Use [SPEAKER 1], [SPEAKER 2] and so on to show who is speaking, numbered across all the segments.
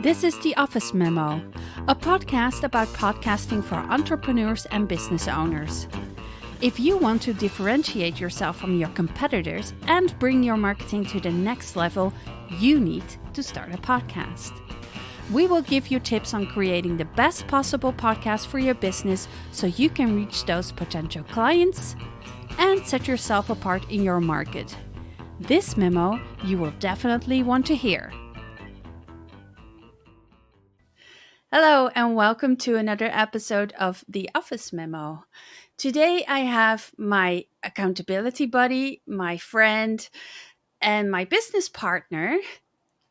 [SPEAKER 1] This is the Office Memo, a podcast about podcasting for entrepreneurs and business owners. If you want to differentiate yourself from your competitors and bring your marketing to the next level, you need to start a podcast. We will give you tips on creating the best possible podcast for your business so you can reach those potential clients and set yourself apart in your market. This memo you will definitely want to hear. Hello and welcome to another episode of the Office Memo. Today I have my accountability buddy, my friend, and my business partner,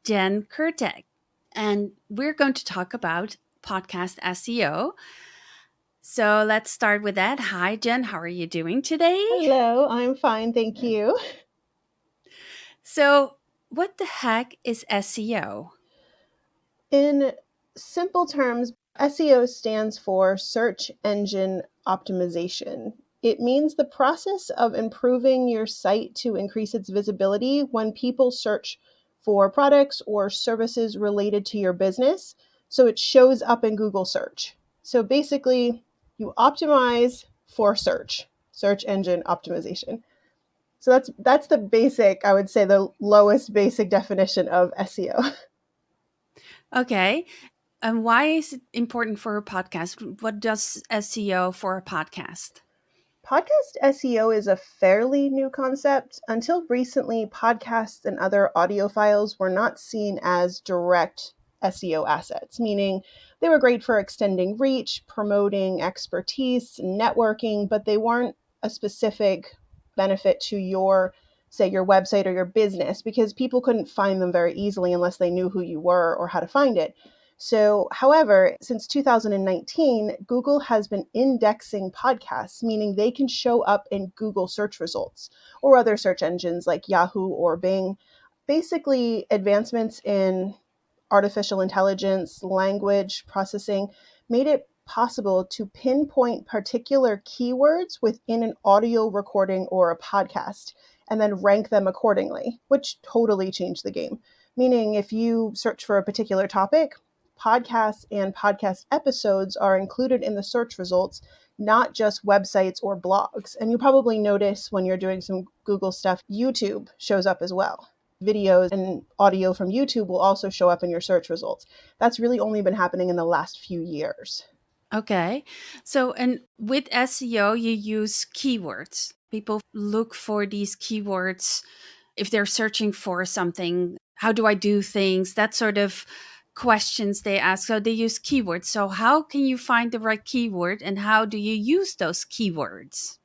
[SPEAKER 1] Jenn Kurtek. And we're going to talk about podcast SEO. So let's start with that. Hi, Jenn. How are you doing today?
[SPEAKER 2] Hello, I'm fine. Thank you.
[SPEAKER 1] So what the heck is SEO?
[SPEAKER 2] In simple terms, SEO stands for search engine optimization. It means the process of improving your site to increase its visibility when people search for products or services related to your business, so it shows up in Google search. So basically, you optimize for search engine optimization. So that's the basic, I would say, the lowest basic definition of SEO.
[SPEAKER 1] Okay. And why is it important for a podcast? What does SEO for a podcast?
[SPEAKER 2] Podcast SEO is a fairly new concept. Until recently, podcasts and other audio files were not seen as direct SEO assets, meaning they were great for extending reach, promoting expertise, networking, but they weren't a specific benefit to your website or your business because people couldn't find them very easily unless they knew who you were or how to find it. So, however, since 2019, Google has been indexing podcasts, meaning they can show up in Google search results or other search engines like Yahoo or Bing. Basically, advancements in artificial intelligence, language processing made it possible to pinpoint particular keywords within an audio recording or a podcast and then rank them accordingly, which totally changed the game. Meaning, if you search for a particular topic, podcasts and podcast episodes are included in the search results, not just websites or blogs. And you probably notice when you're doing some Google stuff, YouTube shows up as well. Videos and audio from YouTube will also show up in your search results. That's really only been happening in the last few years.
[SPEAKER 1] Okay. So, and with SEO, you use keywords. People look for these keywords if they're searching for something. How do I do things? That sort of questions they ask. So they use keywords. So how can you find the right keyword and how do you use those keywords?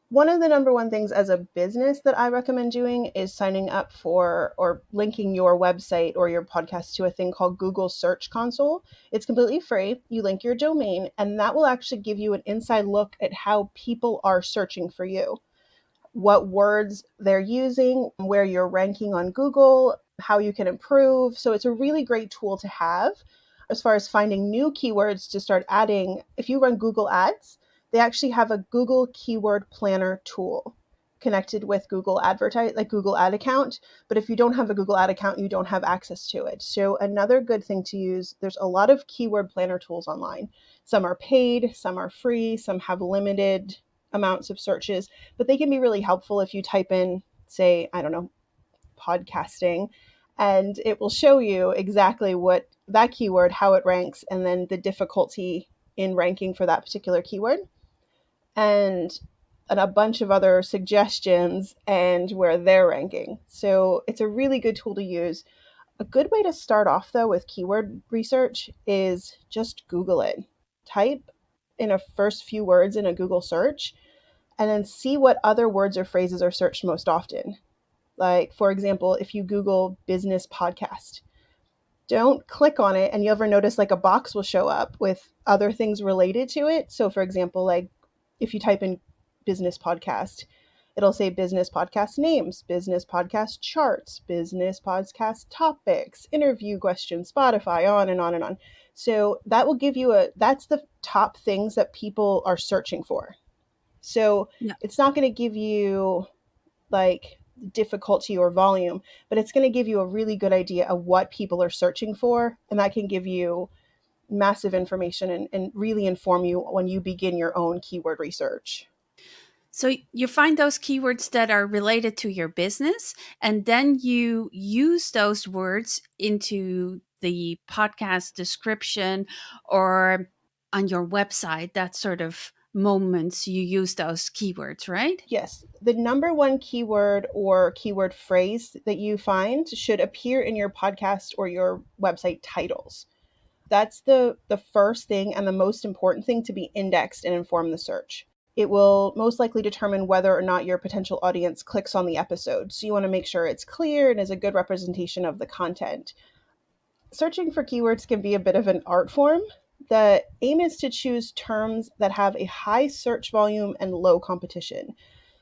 [SPEAKER 2] One of the number one things as a business that I recommend doing is signing up for or linking your website or your podcast to a thing called Google Search Console. It's completely free. You link your domain, and that will actually give you an inside look at how people are searching for you, what words they're using, where you're ranking on Google, how you can improve. So it's a really great tool to have as far as finding new keywords to start adding. If you run Google Ads, they actually have a Google Keyword Planner tool connected with Google Google Ad account. But if you don't have a Google Ad account, you don't have access to it. So another good thing to use, there's a lot of keyword planner tools online. Some are paid, some are free, some have limited amounts of searches, but they can be really helpful if you type in, say, I don't know, podcasting, and it will show you exactly what that keyword, how it ranks, and then the difficulty in ranking for that particular keyword, and a bunch of other suggestions and where they're ranking. So it's a really good tool to use. A good way to start off, though, with keyword research is just Google it. Type in a first few words in a Google search, and then see what other words or phrases are searched most often. Like, for example, if you Google business podcast, don't click on it and you ever notice like a box will show up with other things related to it. So for example, like if you type in business podcast, it'll say business podcast names, business podcast charts, business podcast topics, interview questions, Spotify, on and on and on. So that will give you that's the top things that people are searching for. So It's not going to give you like difficulty or volume, but it's going to give you a really good idea of what people are searching for. And that can give you massive information and really inform you when you begin your own keyword research.
[SPEAKER 1] So you find those keywords that are related to your business, and then you use those words into the podcast description or on your website, that sort of moments you use those keywords, right?
[SPEAKER 2] Yes, the number one keyword or keyword phrase that you find should appear in your podcast or your website titles. That's the first thing and the most important thing to be indexed and inform the search. It will most likely determine whether or not your potential audience clicks on the episode. So you want to make sure it's clear and is a good representation of the content. Searching for keywords can be a bit of an art form. The aim is to choose terms that have a high search volume and low competition,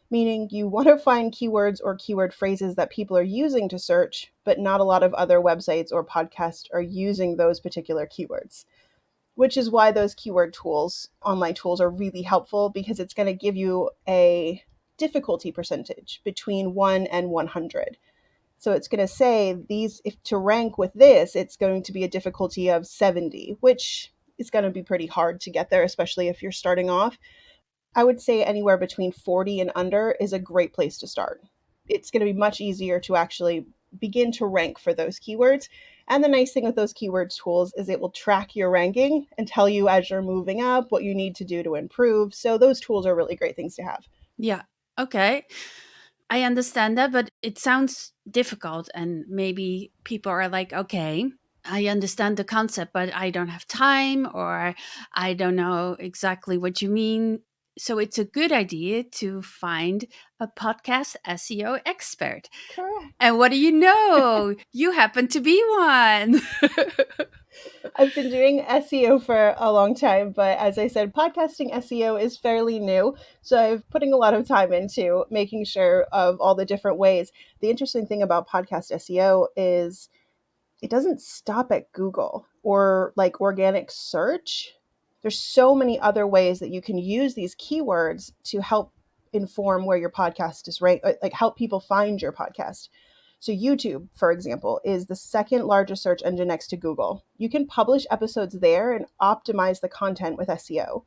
[SPEAKER 2] meaning you want to find keywords or keyword phrases that people are using to search, but not a lot of other websites or podcasts are using those particular keywords, which is why those keyword tools, online tools, are really helpful, because it's going to give you a difficulty percentage between 1 and 100. So it's going to say these, if to rank with this, it's going to be a difficulty of 70, which is going to be pretty hard to get there, especially if you're starting off. I would say anywhere between 40 and under is a great place to start. It's going to be much easier to actually begin to rank for those keywords. And the nice thing with those keywords tools is it will track your ranking and tell you as you're moving up what you need to do to improve. So those tools are really great things to have.
[SPEAKER 1] Yeah. Okay. I understand that, but it sounds difficult. And maybe people are like, okay, I understand the concept, but I don't have time, or I don't know exactly what you mean. So it's a good idea to find a podcast SEO expert.
[SPEAKER 2] Correct.
[SPEAKER 1] And what do you know? You happen to be one.
[SPEAKER 2] I've been doing SEO for a long time, but as I said, podcasting SEO is fairly new. So I'm putting a lot of time into making sure of all the different ways. The interesting thing about podcast SEO is it doesn't stop at Google or like organic search. There's so many other ways that you can use these keywords to help inform where your podcast is ranked, like help people find your podcast. So YouTube, for example, is the second largest search engine next to Google. You can publish episodes there and optimize the content with SEO.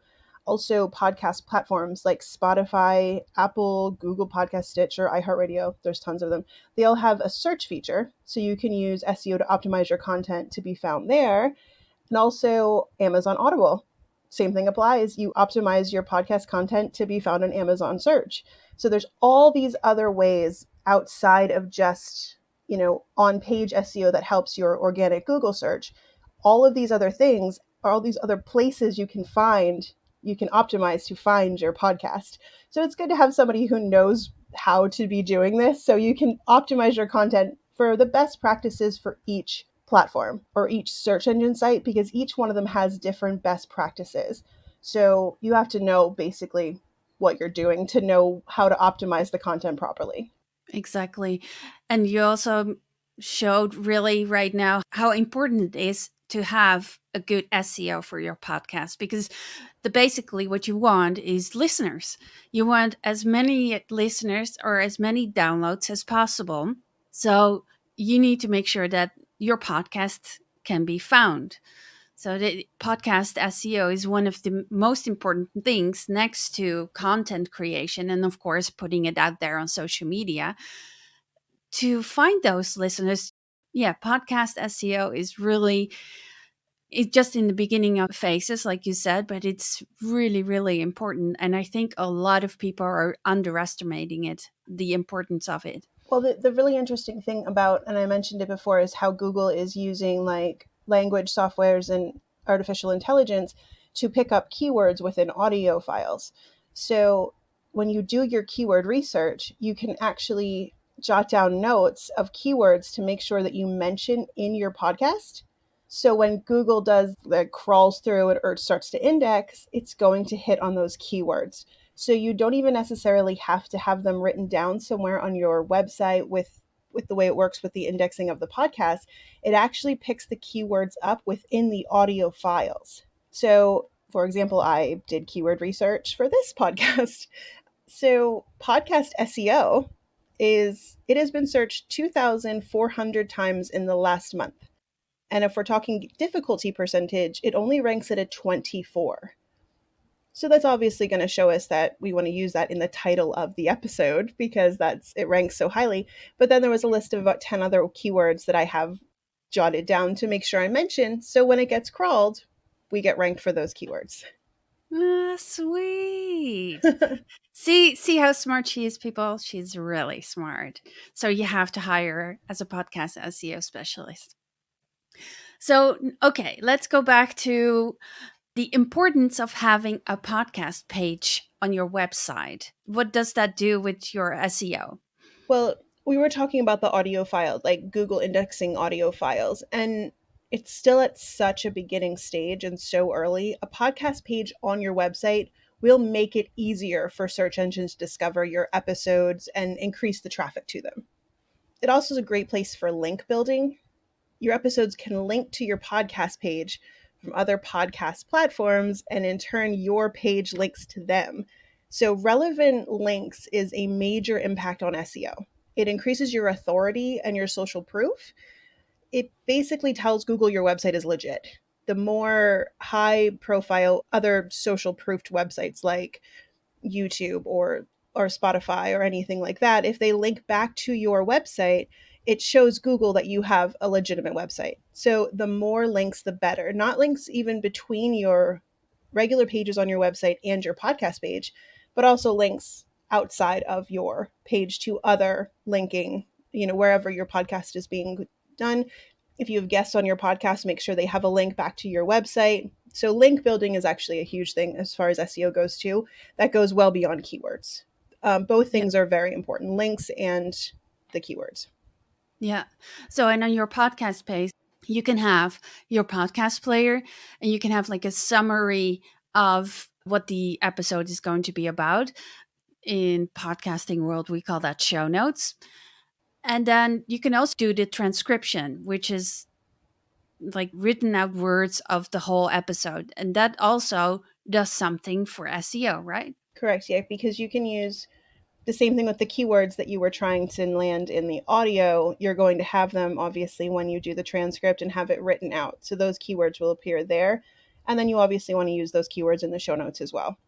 [SPEAKER 2] Also, podcast platforms like Spotify, Apple, Google Podcast, Stitcher, iHeartRadio, there's tons of them. They all have a search feature, so you can use SEO to optimize your content to be found there. And also Amazon Audible. Same thing applies. You optimize your podcast content to be found in Amazon search. So there's all these other ways outside of just, on-page SEO that helps your organic Google search. All of these other things, all these other places you can optimize to find your podcast. So it's good to have somebody who knows how to be doing this, so you can optimize your content for the best practices for each platform or each search engine site, because each one of them has different best practices. So you have to know basically what you're doing to know how to optimize the content properly.
[SPEAKER 1] Exactly. And you also showed really right now how important it is to have a good SEO for your podcast, because basically what you want is listeners. You want as many listeners or as many downloads as possible. So you need to make sure that your podcast can be found. So the podcast SEO is one of the most important things next to content creation and, of course, putting it out there on social media to find those listeners. Yeah, podcast SEO is really, it's just in the beginning of phases, like you said, but it's really, really important. And I think a lot of people are underestimating it, the importance of it.
[SPEAKER 2] Well, the really interesting thing about, and I mentioned it before, is how Google is using like language softwares and artificial intelligence to pick up keywords within audio files. So when you do your keyword research, you can actually jot down notes of keywords to make sure that you mention in your podcast. So when Google crawls through it or starts to index, it's going to hit on those keywords. So you don't even necessarily have to have them written down somewhere on your website with the way it works with the indexing of the podcast. It actually picks the keywords up within the audio files. So, for example, I did keyword research for this podcast. So podcast SEO is it has been searched 2,400 times in the last month. And if we're talking difficulty percentage, it only ranks at a 24. So that's obviously going to show us that we want to use that in the title of the episode because it ranks so highly. But then there was a list of about 10 other keywords that I have jotted down to make sure I mention. So when it gets crawled, we get ranked for those keywords.
[SPEAKER 1] Sweet. See how smart she is, people? She's really smart. So you have to hire her as a podcast SEO specialist. So, okay, let's go back to the importance of having a podcast page on your website. What does that do with your SEO?
[SPEAKER 2] Well, we were talking about the audio file, like Google indexing audio files, and it's still at such a beginning stage and so early. A podcast page on your website will make it easier for search engines to discover your episodes and increase the traffic to them. It also is a great place for link building. Your episodes can link to your podcast page from other podcast platforms, and in turn, your page links to them. So relevant links is a major impact on SEO. It increases your authority and your social proof. It basically tells Google your website is legit. The more high profile other social proofed websites like YouTube or Spotify or anything like that, if they link back to your website, it shows Google that you have a legitimate website. So the more links, the better. Not links even between your regular pages on your website and your podcast page, but also links outside of your page to other linking, wherever your podcast is being done. If you have guests on your podcast, make sure they have a link back to your website. So link building is actually a huge thing as far as SEO goes too. That goes well beyond keywords. Both things are very important, links and the keywords.
[SPEAKER 1] Yeah. So, and on your podcast page, you can have your podcast player and you can have like a summary of what the episode is going to be about. In podcasting world, we call that show notes. And then you can also do the transcription, which is like written out words of the whole episode. And that also does something for SEO, right?
[SPEAKER 2] Correct. Yeah, because you can use the same thing with the keywords that you were trying to land in the audio. You're going to have them obviously when you do the transcript and have it written out. So those keywords will appear there. And then you obviously want to use those keywords in the show notes as well.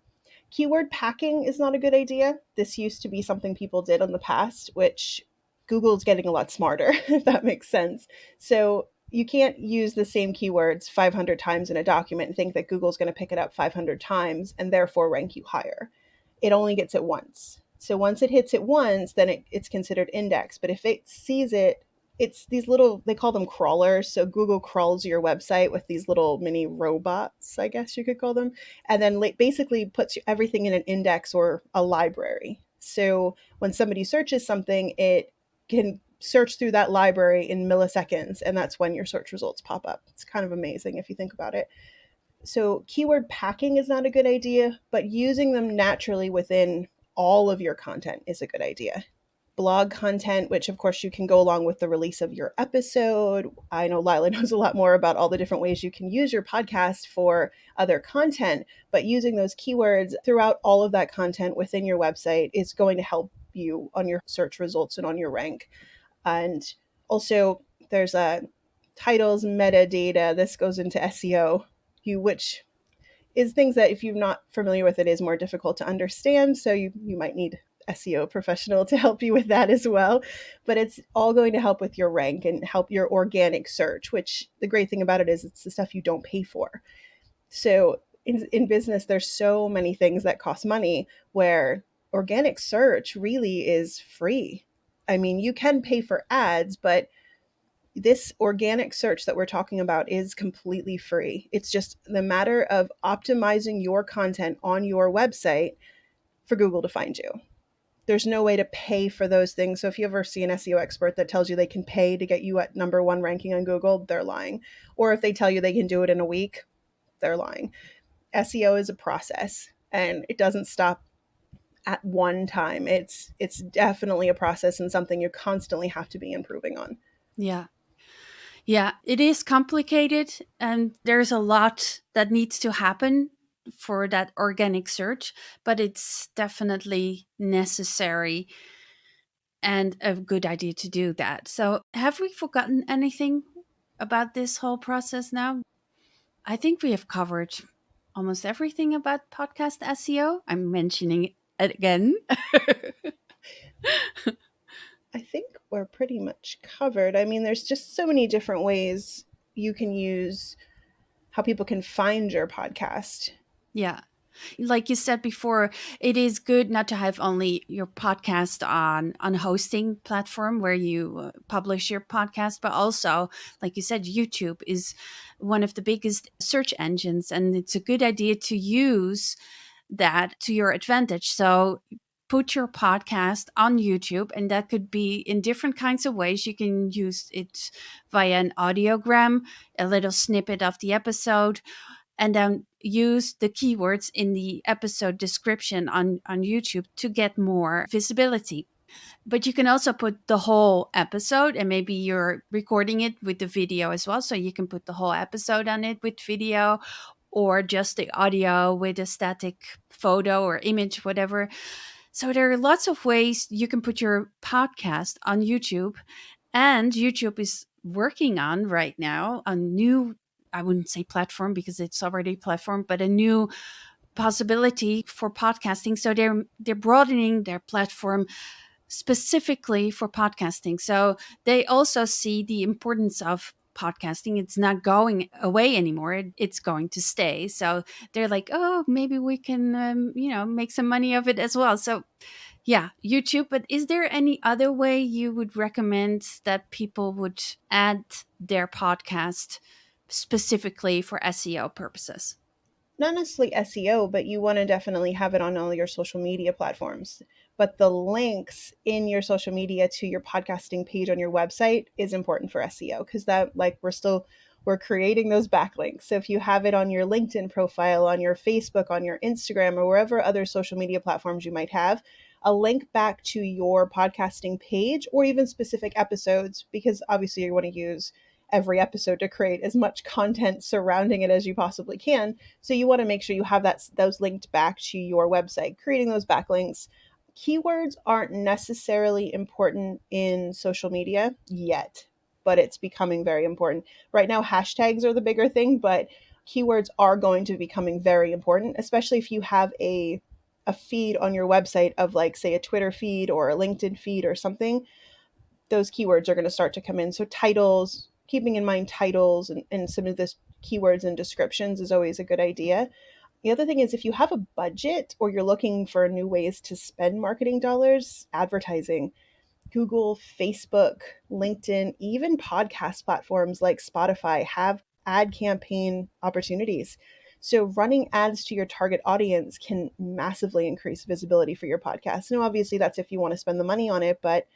[SPEAKER 2] Keyword packing is not a good idea. This used to be something people did in the past, which Google's getting a lot smarter, if that makes sense. So you can't use the same keywords 500 times in a document and think that Google's going to pick it up 500 times and therefore rank you higher. It only gets it once. So once it hits it once, then it's considered indexed. But if it sees it, it's these little, they call them crawlers. So Google crawls your website with these little mini robots, I guess you could call them, and then basically puts everything in an index or a library. So when somebody searches something, it can search through that library in milliseconds, and that's when your search results pop up. It's kind of amazing if you think about it. So keyword packing is not a good idea, but using them naturally within all of your content is a good idea. Blog content, which of course you can go along with the release of your episode. I know Lila knows a lot more about all the different ways you can use your podcast for other content, but using those keywords throughout all of that content within your website is going to help you on your search results and on your rank. And also there's titles, metadata. This goes into SEO, which is things that if you're not familiar with it is more difficult to understand. So you might need SEO professional to help you with that as well. But it's all going to help with your rank and help your organic search, which the great thing about it is it's the stuff you don't pay for. So in business, there's so many things that cost money where organic search really is free. I mean, you can pay for ads, but this organic search that we're talking about is completely free. It's just the matter of optimizing your content on your website for Google to find you. There's no way to pay for those things. So if you ever see an SEO expert that tells you they can pay to get you at number one ranking on Google, they're lying. Or if they tell you they can do it in a week, they're lying. SEO is a process and it doesn't stop at one time. It's definitely a process and something you constantly have to be improving on.
[SPEAKER 1] Yeah. Yeah, it is complicated and there's a lot that needs to happen for that organic search, but it's definitely necessary and a good idea to do that. So, have we forgotten anything about this whole process now? I think we have covered almost everything about podcast SEO. I'm mentioning it again.
[SPEAKER 2] I think we're pretty much covered. I mean, there's just so many different ways you can use how people can find your podcast.
[SPEAKER 1] Yeah. Like you said before, it is good not to have only your podcast on hosting platform where you publish your podcast, but also, like you said, YouTube is one of the biggest search engines, and it's a good idea to use that to your advantage. So put your podcast on YouTube, and that could be in different kinds of ways. You can use it via an audiogram, a little snippet of the episode, and then use the keywords in the episode description on YouTube to get more visibility. But you can also put the whole episode, and maybe you're recording it with the video as well. So you can put the whole episode on it with video, or just the audio with a static photo or image, whatever. So there are lots of ways you can put your podcast on YouTube. And YouTube is working on right now a new, I wouldn't say platform because it's already a platform, but a new possibility for podcasting. So they're broadening their platform specifically for podcasting. So they also see the importance of podcasting. It's not going away anymore. It's going to stay. So they're like, oh, maybe we can, make some money of it as well. So yeah, YouTube. But is there any other way you would recommend that people would add their podcast specifically for SEO purposes?
[SPEAKER 2] Not necessarily SEO, but you want to definitely have it on all your social media platforms. But the links in your social media to your podcasting page on your website is important for SEO, because that, like, we're creating those backlinks. So if you have it on your LinkedIn profile, on your Facebook, on your Instagram, or wherever other social media platforms you might have, a link back to your podcasting page or even specific episodes, because obviously you want to use every episode to create as much content surrounding it as you possibly can. So you want to make sure you have those linked back to your website, creating those backlinks. Keywords aren't necessarily important in social media yet, but it's becoming very important. Right now, hashtags are the bigger thing, but keywords are going to be becoming very important, especially if you have a feed on your website of, like, say, a Twitter feed or a LinkedIn feed or something. Those keywords are going to start to come in. So titles, keeping in mind titles and some of this keywords and descriptions is always a good idea. The other thing is, if you have a budget or you're looking for new ways to spend marketing dollars, advertising, Google, Facebook, LinkedIn, even podcast platforms like Spotify have ad campaign opportunities. So running ads to your target audience can massively increase visibility for your podcast. Now, obviously, that's if you want to spend the money on it, but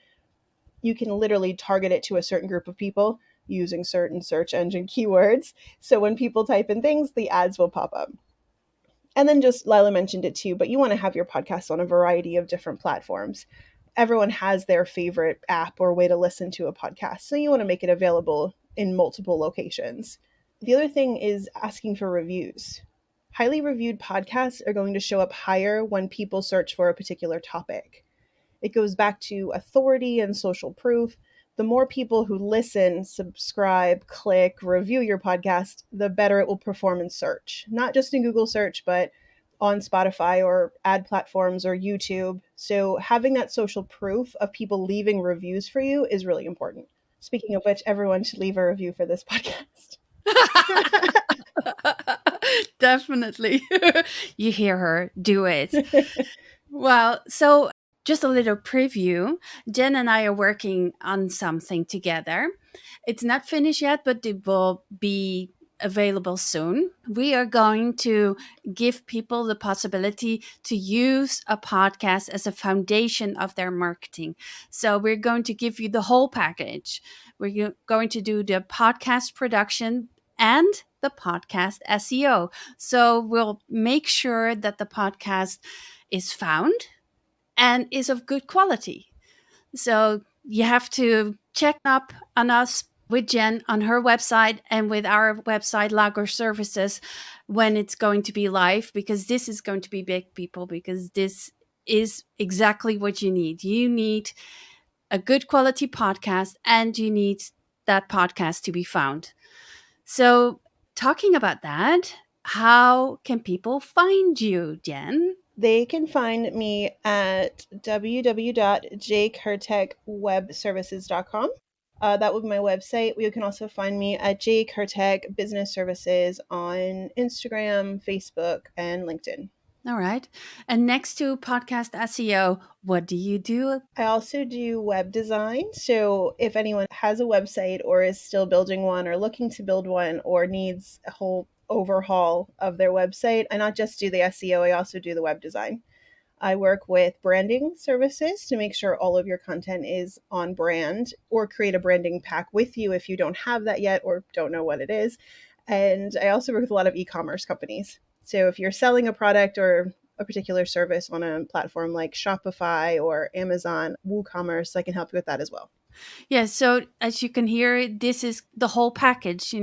[SPEAKER 2] you can literally target it to a certain group of people using certain search engine keywords. So when people type in things, the ads will pop up. And then, just Lila mentioned it too, but you want to have your podcast on a variety of different platforms. Everyone has their favorite app or way to listen to a podcast. So you want to make it available in multiple locations. The other thing is asking for reviews. Highly reviewed podcasts are going to show up higher when people search for a particular topic. It goes back to authority and social proof. The more people who listen, subscribe, click, review your podcast, the better it will perform in search. Not just in Google search, but on Spotify or ad platforms or YouTube. So having that social proof of people leaving reviews for you is really important. Speaking of which, everyone should leave a review for this podcast.
[SPEAKER 1] Definitely. You hear her. Do it. Well, so just a little preview. Jen and I are working on something together. It's not finished yet, but it will be available soon. We are going to give people the possibility to use a podcast as a foundation of their marketing. So we're going to give you the whole package. We're going to do the podcast production and the podcast SEO. So we'll make sure that the podcast is found and is of good quality. So you have to check up on us with Jen on her website and with our website, Lager Services, when it's going to be live, because this is going to be big, people, because this is exactly what you need. You need a good quality podcast, and you need that podcast to be found. So, talking about that, how can people find you, Jenn?
[SPEAKER 2] They can find me at www.jkurtekwebservices.com. That would be my website. You can also find me at J Kurtek Business Services on Instagram, Facebook, and LinkedIn.
[SPEAKER 1] All right. And next to podcast SEO, what do you do?
[SPEAKER 2] I also do web design. So if anyone has a website or is still building one or looking to build one or needs a whole overhaul of their website, I not just do the SEO, I also do the web design. I work with branding services to make sure all of your content is on brand, or create a branding pack with you if you don't have that yet or don't know what it is. And I also work with a lot of e-commerce companies. So if you're selling a product or a particular service on a platform like Shopify or Amazon, WooCommerce, I can help you with that as well.
[SPEAKER 1] Yeah, so as you can hear, this is the whole package.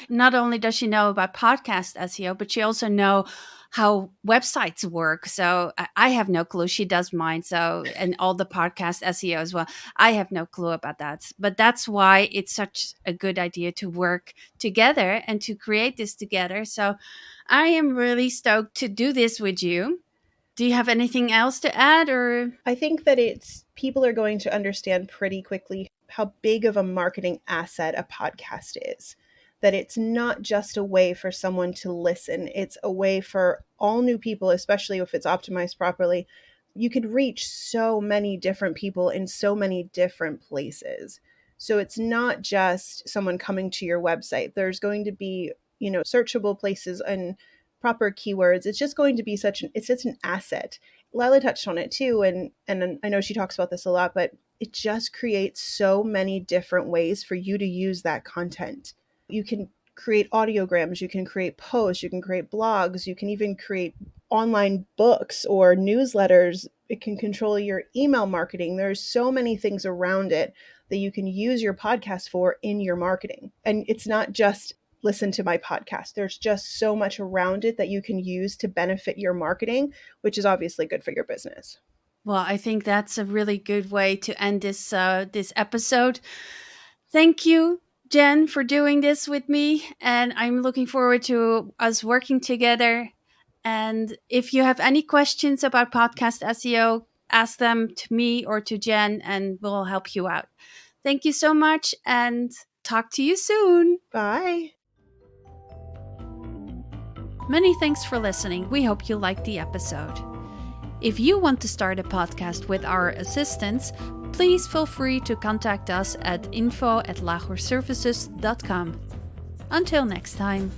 [SPEAKER 1] Not only does she know about podcast SEO, but she also know how websites work. So I have no clue. She does mine. So, and all the podcast SEO as well. I have no clue about that. But that's why it's such a good idea to work together and to create this together. So I am really stoked to do this with you. Do you have anything else to add, or?
[SPEAKER 2] I think that people are going to understand pretty quickly how big of a marketing asset a podcast is. That it's not just a way for someone to listen. It's a way for all new people, especially if it's optimized properly. You could reach so many different people in so many different places. So it's not just someone coming to your website. There's going to be, searchable places and proper keywords. It's just going to be such an asset. Lila touched on it too, and I know she talks about this a lot, but it just creates so many different ways for you to use that content. You can create audiograms, you can create posts, you can create blogs, you can even create online books or newsletters. It can control your email marketing. There's so many things around it that you can use your podcast for in your marketing. And it's not just listen to my podcast. There's just so much around it that you can use to benefit your marketing, which is obviously good for your business.
[SPEAKER 1] Well, I think that's a really good way to end this episode. Thank you, Jenn, for doing this with me. And I'm looking forward to us working together. And if you have any questions about podcast SEO, ask them to me or to Jenn, and we'll help you out. Thank you so much, and talk to you soon.
[SPEAKER 2] Bye.
[SPEAKER 1] Many thanks for listening. We hope you liked the episode. If you want to start a podcast with our assistance, please feel free to contact us at info@lagoservices.com. Until next time.